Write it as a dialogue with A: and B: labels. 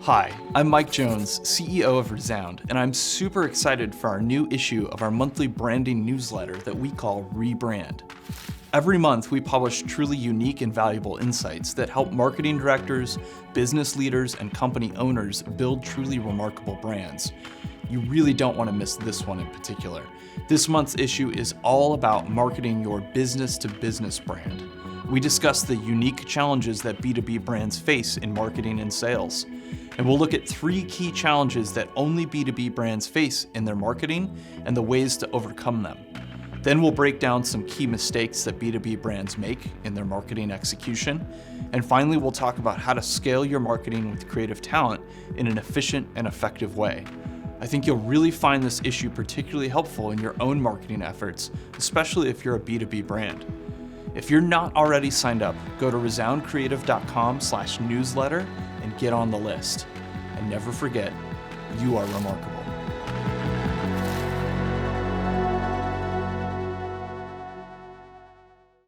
A: Hi, I'm Mike Jones, CEO of Resound, and I'm super excited for our new issue of our monthly branding newsletter that we call Rebrand. Every month, we publish truly unique and valuable insights that help marketing directors, business leaders, and company owners build truly remarkable brands. You really don't want to miss this one in particular. This month's issue is all about marketing your business-to-business brand. We discuss the unique challenges that B2B brands face in marketing and sales. And we'll look at 3 key challenges that only B2B brands face in their marketing and the ways to overcome them. Then we'll break down some key mistakes that B2B brands make in their marketing execution. And finally, we'll talk about how to scale your marketing with creative talent in an efficient and effective way. I think you'll really find this issue particularly helpful in your own marketing efforts, especially if you're a B2B brand. If you're not already signed up, go to resoundcreative.com/newsletter and get on the list. And never forget, you are remarkable.